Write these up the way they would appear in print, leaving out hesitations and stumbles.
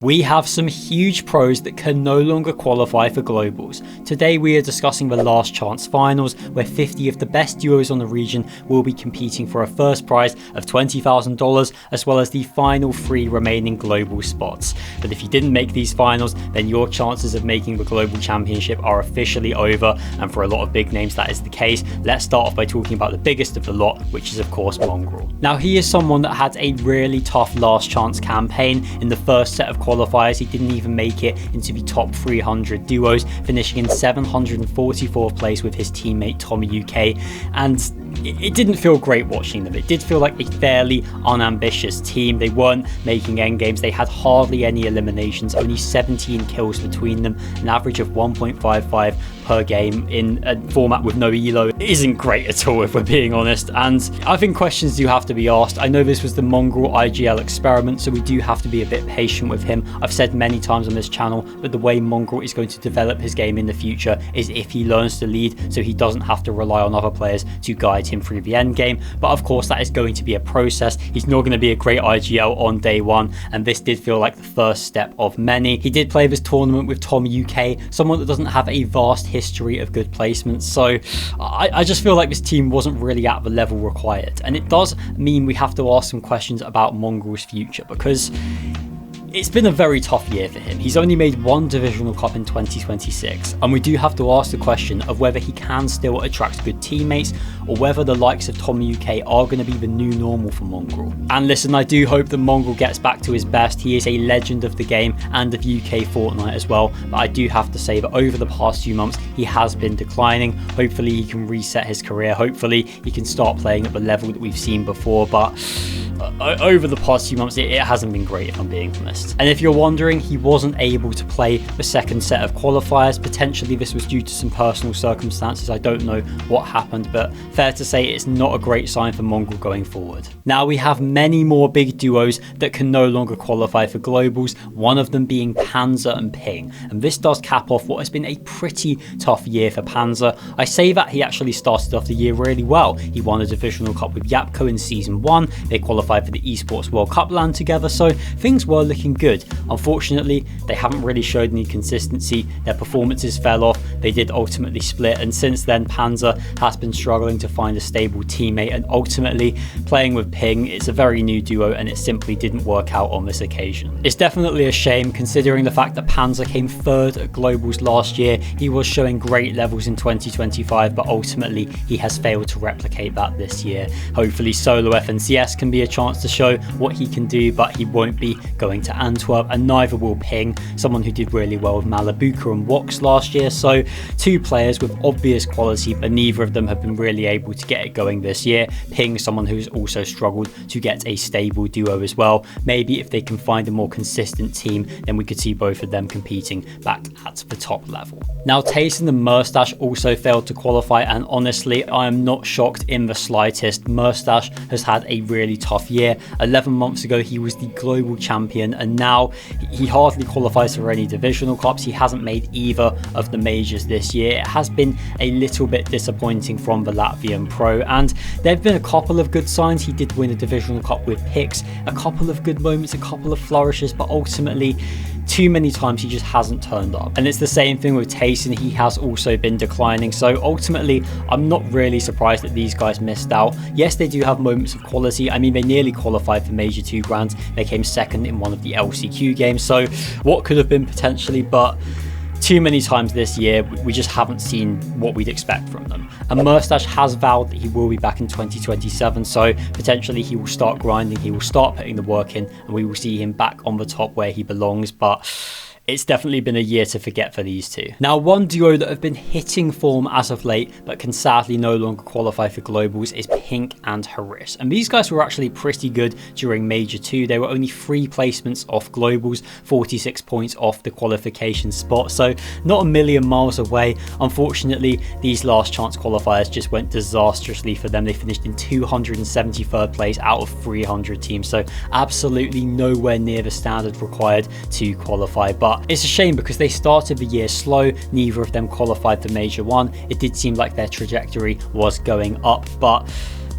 We have some huge pros that can no longer qualify for globals. Today we are discussing the last chance finals, where 50 of the best duos on the region will be competing for a first prize of $20,000, as well as the final 3 remaining global spots. But if you didn't make these finals, then your chances of making the global championship are officially over, and for a lot of big names that is the case. Let's start off by talking about the biggest of the lot, which is of course Mongraal. Now he is someone that had a really tough last chance campaign. In the first set of qualifiers, he didn't even make it into the top 300 duos, finishing in 744th place with his teammate Tommy UK, and it didn't feel great watching them. It did feel like a fairly unambitious team. They weren't making endgames, they had hardly any eliminations, only 17 kills between them, an average of 1.55 per game in a format with no elo. It isn't great at all, if we're being honest, and I think questions do have to be asked. I know this was the Mongraal IGL experiment, so we do have to be a bit patient with him. I've said many times on this channel that the way Mongraal is going to develop his game in the future is if he learns to lead, so he doesn't have to rely on other players to guide him through the end game. But of course that is going to be a process. He's not going to be a great IGL on day one, and this did feel like the first step of many. He did play this tournament with Tommy UK, someone that doesn't have a vast history of good placements, so I just feel like this team wasn't really at the level required, and it does mean we have to ask some questions about Mongraal's future, because it's been a very tough year for him. He's only made 1 divisional cup in 2026, and we do have to ask the question of whether he can still attract good teammates, or whether the likes of Tommy UK are going to be the new normal for Mongraal. And listen, I do hope that Mongraal gets back to his best. He is a legend of the game and of UK Fortnite as well, but I do have to say that over the past few months he has been declining. Hopefully he can reset his career, hopefully he can start playing at the level that we've seen before, but over the past few months it hasn't been great, if I'm being honest. And if you're wondering, he wasn't able to play the second set of qualifiers. Potentially this was due to some personal circumstances. I don't know what happened, but fair to say it's not a great sign for Mongraal going forward. Now we have many more big duos that can no longer qualify for globals, one of them being Panzer and Pinq, and this does cap off what has been a pretty tough year for Panzer. I say that he actually started off the year really well. He won a divisional cup with Yapko in season 1, they qualified for the Esports World Cup LAN together, so things were looking good. Unfortunately, they haven't really showed any consistency, their performances fell off, they did ultimately split, and since then Panzer has been struggling to find a stable teammate, and ultimately playing with Pinq, it's a very new duo and it simply didn't work out on this occasion. It's definitely a shame considering the fact that Panzer came 3rd at globals last year. He was showing great levels in 2025, but ultimately he has failed to replicate that this year. Hopefully solo FNCS can be a chance to show what he can do, but he won't be going to Antwerp, and neither will Pinq, someone who did really well with Malabuka and Wox last year. So 2 players with obvious quality, but neither of them have been really able to get it going this year. Pinq, someone who's also struggled to get a stable duo as well. Maybe if they can find a more consistent team, then we could see both of them competing back at the top level. Now TaySon Merstach also failed to qualify, and honestly I am not shocked in the slightest. Merstach has had a really tough year. 11 months ago he was the global champion, and now he hardly qualifies for any divisional cups. He hasn't made either of the majors this year. It has been a little bit disappointing from the Latvian pro, and there have been a couple of good signs. He did win a divisional cup with Pinq, a couple of good moments, a couple of flourishes, but ultimately too many times he just hasn't turned up. And it's the same thing with TaySon, he has also been declining, so ultimately I'm not really surprised that these guys missed out. Yes, they do have moments of quality. I mean, they nearly qualified for Major 2 Grands, they came 2nd in one of the LCQ games, so what could have been potentially, but too many times this year we just haven't seen what we'd expect from them. And Merstach has vowed that he will be back in 2027, so potentially he will start grinding, he will start putting the work in, and we will see him back on the top where he belongs, but it's definitely been a year to forget for these two. Now one duo that have been hitting form as of late but can sadly no longer qualify for globals is Pinq and Hris, and these guys were actually pretty good during Major 2. They were only 3 placements off globals, 46 points off the qualification spot, so not a million miles away. Unfortunately these last chance qualifiers just went disastrously for them. They finished in 273rd place out of 300 teams, so absolutely nowhere near the standard required to qualify. But it's a shame because they started the year slow, neither of them qualified for Major 1. It did seem like their trajectory was going up, but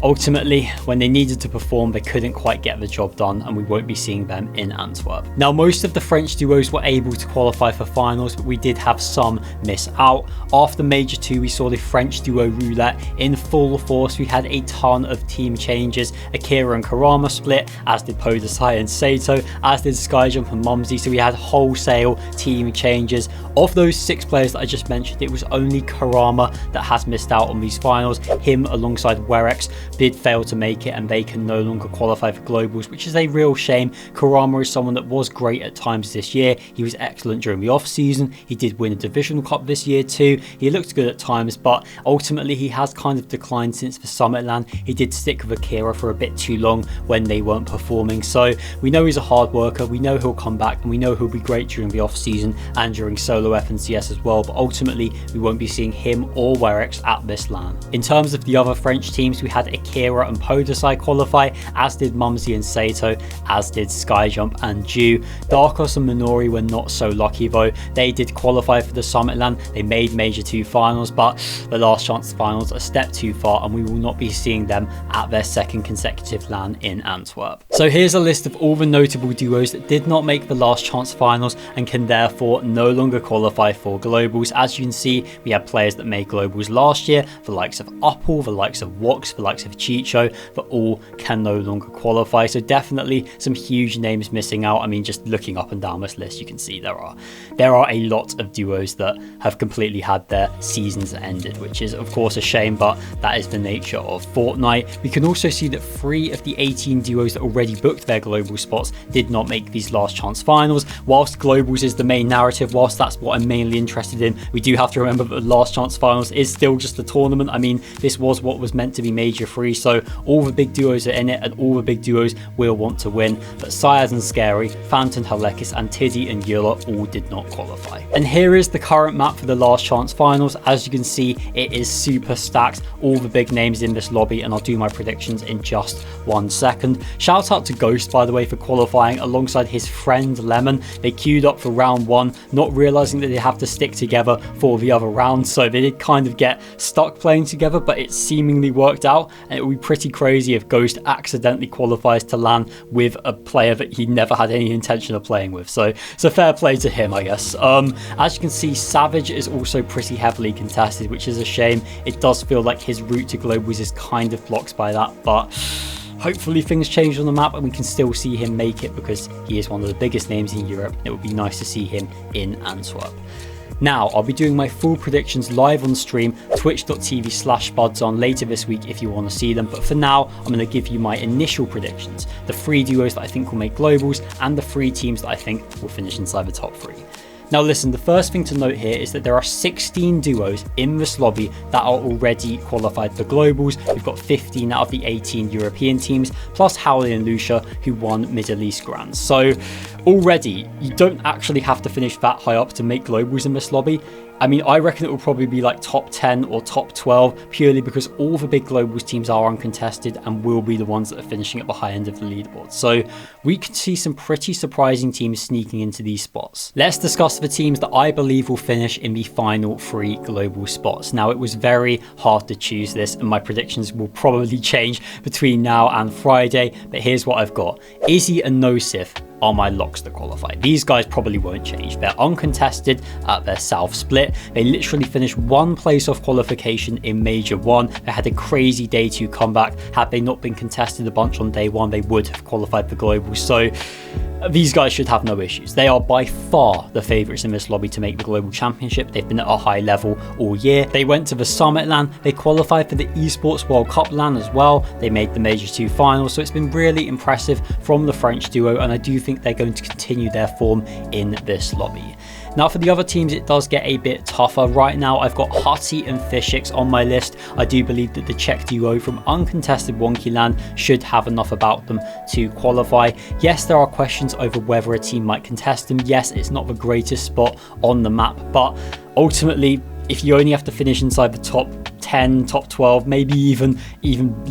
ultimately, when they needed to perform, they couldn't quite get the job done, and we won't be seeing them in Antwerp. Now, most of the French duos were able to qualify for finals, but we did have some miss out. After Major 2, we saw the French duo Roulette in full force. We had a ton of team changes. Akira and Kurama split, as did Podesai and Sato, as did Skyjump and Mumsy, so we had wholesale team changes. Of those 6 players that I just mentioned, it was only Kurama that has missed out on these finals. Him alongside Werex did fail to make it, and they can no longer qualify for globals, which is a real shame. Kurama is someone that was great at times this year. He was excellent during the off season. He did win a divisional cup this year too. He looked good at times, but ultimately he has kind of declined since the Summitland. He did stick with Akira for a bit too long when they weren't performing, so we know he's a hard worker. We know he'll come back, and we know he'll be great during the off season and during solo FNCS as well, but ultimately we won't be seeing him or Werex at this LAN. In terms of the other French teams, we had Akira and Podesai qualify, as did Mumsy and Sato, as did Skyjump and Ju. Darkos and Minori were not so lucky though. They did qualify for the Summit LAN. They made Major 2 finals, but the last chance finals a step too far, and we will not be seeing them at their second consecutive LAN in Antwerp. So here's a list of all the notable duos that did not make the last chance finals and can therefore no longer qualify for globals. As you can see, we had players that made globals last year, the likes of Uppal, the likes of Wox, the likes of Chicho, but all can no longer qualify. So definitely some huge names missing out. I mean, just looking up and down this list, you can see there are a lot of duos that have completely had their seasons ended, which is of course a shame, but that is the nature of Fortnite. We can also see that 3 of the 18 duos that already booked their global spots did not make these last chance finals. Whilst globals is the main narrative, whilst that's what I'm mainly interested in, we do have to remember that the last chance finals is still just a tournament. I mean, this was what was meant to be Major 3, so all the big duos are in it, and all the big duos will want to win. But Syaz and Scary, Phantom Halekis, and Tiddy and Yula all did not qualify. And here is the current map for the last chance finals. As you can see, it is super stacked, all the big names in this lobby, and I'll do my predictions in just 1 second. Shout out to Ghost, by the way, for qualifying alongside his friend Lemon. They queued up for round 1, not realizing that they have to stick together for the other rounds, so they did kind of get stuck playing together, but it seemingly worked out, and it would be pretty crazy if Ghost accidentally qualifies to LAN with a player that he never had any intention of playing with. So fair play to him, I guess. As you can see, Savage is also pretty heavily contested, which is a shame. It does feel like his route to globals is kind of blocked by that, but hopefully things change on the map and we can still see him make it, because he is one of the biggest names in Europe. It would be nice to see him in Antwerp. Now, I'll be doing my full predictions live on stream, twitch.tv/spudzon later this week if you want to see them. But for now, I'm going to give you my initial predictions, the 3 duos that I think will make globals, and the 3 teams that I think will finish inside the top 3. Now listen, the first thing to note here is that there are 16 duos in this lobby that are already qualified for globals. We've got 15 out of the 18 European teams, plus Howley and Lucia, who won Middle East Grands. So already, you don't actually have to finish that high up to make globals in this lobby. I mean, I reckon it will probably be like top 10 or top 12, purely because all the big globals teams are uncontested and will be the ones that are finishing at the high end of the leaderboard. So we can see some pretty surprising teams sneaking into these spots. Let's discuss the teams that I believe will finish in the final 3 global spots. Now, it was very hard to choose this, and my predictions will probably change between now and Friday, but here's what I've got. Izzy and Nosif are my locks to qualify. These guys probably won't change. They're uncontested at their South split. They literally finished 1 place off qualification in Major 1. They had a crazy day 2 comeback. Had they not been contested a bunch on day 1, they would have qualified for global. So these guys should have no issues. They are by far the favourites in this lobby to make the global championship. They've been at a high level all year. They went to the Summit LAN. They qualified for the Esports World Cup LAN as well. They made the Major 2 finals. So it's been really impressive from the French duo, and I do think they're going to continue their form in this lobby. Now, for the other teams, it does get a bit tougher. Right now, I've got Hutty and Fishix on my list. I do believe that the Czech duo from uncontested Wonky Land should have enough about them to qualify. Yes, there are questions over whether a team might contest them. Yes, it's not the greatest spot on the map, but ultimately, if you only have to finish inside the top 10, top 12, maybe even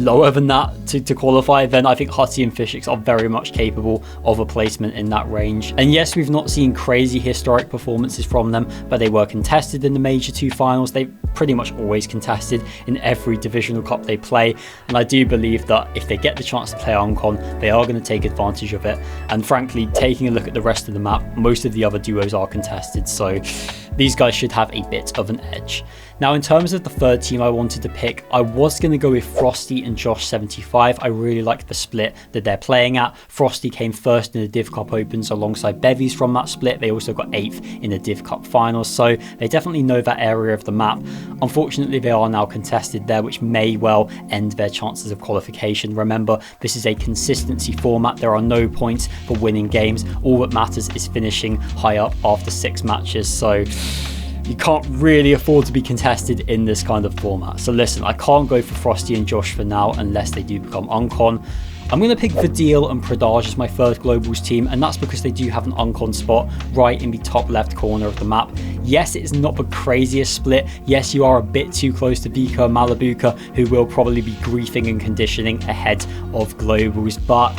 lower than that to qualify, then I think Hutty and Fishix are very much capable of a placement in that range. And yes, we've not seen crazy historic performances from them, but they were contested in the Major 2 finals. They pretty much always contested in every divisional cup they play, and I do believe that if they get the chance to play Uncon, they are going to take advantage of it. And frankly, taking a look at the rest of the map, most of the other duos are contested, so these guys should have a bit of an edge. Now, in terms of the third team I wanted to pick, I was going to go with Frosty and Josh75. I really like the split that they're playing at. Frosty came first in the Div Cup Opens alongside Bevies from that split. They also got 8th in the Div Cup Finals, so they definitely know that area of the map. Unfortunately, they are now contested there, which may well end their chances of qualification. Remember, this is a consistency format. There are no points for winning games. All that matters is finishing high up after 6 matches, so you can't really afford to be contested in this kind of format. So listen, I can't go for Frosty and Josh for now unless they do become Uncon. I'm going to pick Vidil and Pradaj as my third Globals team, and that's because they do have an Uncon spot right in the top left corner of the map. Yes, it's not the craziest split. Yes, you are a bit too close to Vika and Malabuka, who will probably be griefing and conditioning ahead of Globals, but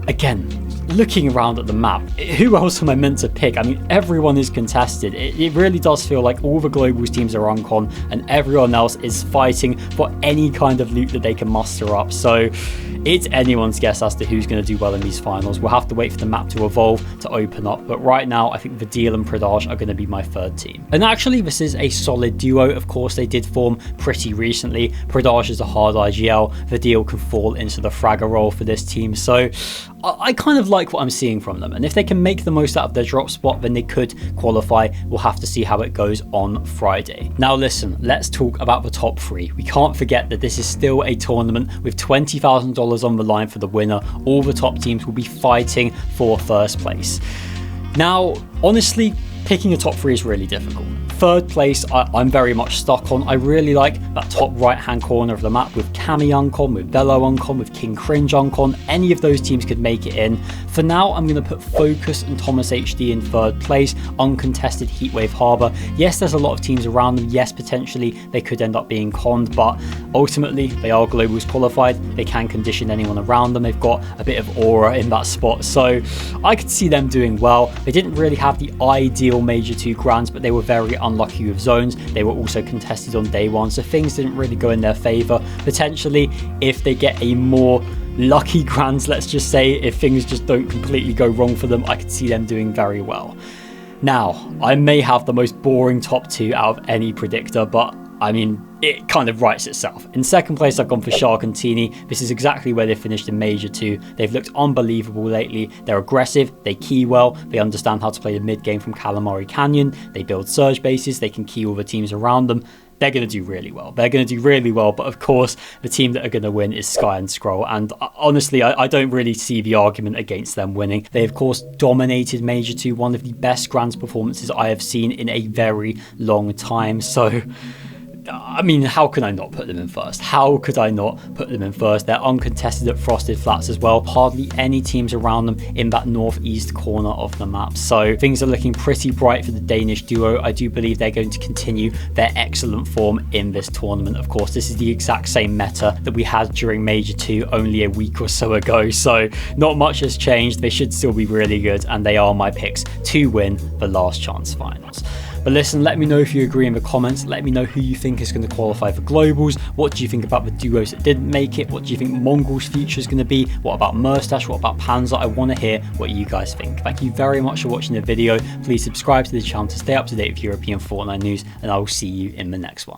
again, looking around at the map, who else am I meant to pick? I mean, everyone is contested. It really does feel like all the Globals teams are Uncon and everyone else is fighting for any kind of loot that they can muster up. So it's anyone's guess as to who's going to do well in these finals. We'll have to wait for the map to evolve to open up. But right now, I think Vidil and Pradaj are going to be my third team. And actually, this is a solid duo. Of course, they did form pretty recently. Pradaj is a hard IGL. Vidil can fall into the fragger role for this team. So I kind of like what I'm seeing from them, and if they can make the most out of their drop spot, then they could qualify. We'll have to see how it goes on Friday. Now listen, let's talk about the top 3. We can't forget that this is still a tournament with $20,000 on the line for the winner. All the top teams will be fighting for first place. Now, honestly, picking a top 3 is really difficult. Third place, I'm very much stuck on. I really like that top right-hand corner of the map with Cammy Uncon, with Velo Uncon, with King Cringe Uncon. Any of those teams could make it in. For now, I'm going to put Focus and Thomas HD in third place, uncontested Heatwave Harbour. Yes, there's a lot of teams around them. Yes, potentially they could end up being conned, but ultimately they are Globals qualified. They can condition anyone around them. They've got a bit of aura in that spot, so I could see them doing well. They didn't really have the ideal Major 2 grands, but they were very unlucky with zones. They were also contested on day 1, so things didn't really go in their favour. Potentially, if they get a more lucky grands, let's just say, if things just don't completely go wrong for them, I could see them doing very well. Now, I may have the most boring top 2 out of any predictor, but I mean, it kind of writes itself. In second place, I've gone for Shark and Teeny. This is exactly where they finished in Major 2. They've looked unbelievable lately. They're aggressive, they key well, they understand how to play the mid game from Calamari Canyon, they build surge bases, they can key all the teams around them. They're going to do really well. They're going to do really well, but of course, the team that are going to win is Sky and Scroll, and honestly, I don't really see the argument against them winning. They, of course, dominated Major 2, one of the best Grands performances I have seen in a very long time, so I mean, how can I not put them in first? How could I not put them in first? They're uncontested at Frosted Flats as well. Hardly any teams around them in that northeast corner of the map. So things are looking pretty bright for the Danish duo. I do believe they're going to continue their excellent form in this tournament. Of course, this is the exact same meta that we had during Major 2 only a week or so ago. So not much has changed. They should still be really good, and they are my picks to win the Last Chance Finals. But listen, let me know if you agree in the comments. Let me know who you think is going to qualify for Globals. What do you think about the duos that didn't make it? What do you think Mongraal's future is going to be? What about Merstach? What about Panzer? I want to hear what you guys think. Thank you very much for watching the video. Please subscribe to the channel to stay up to date with European Fortnite news, and I will see you in the next one.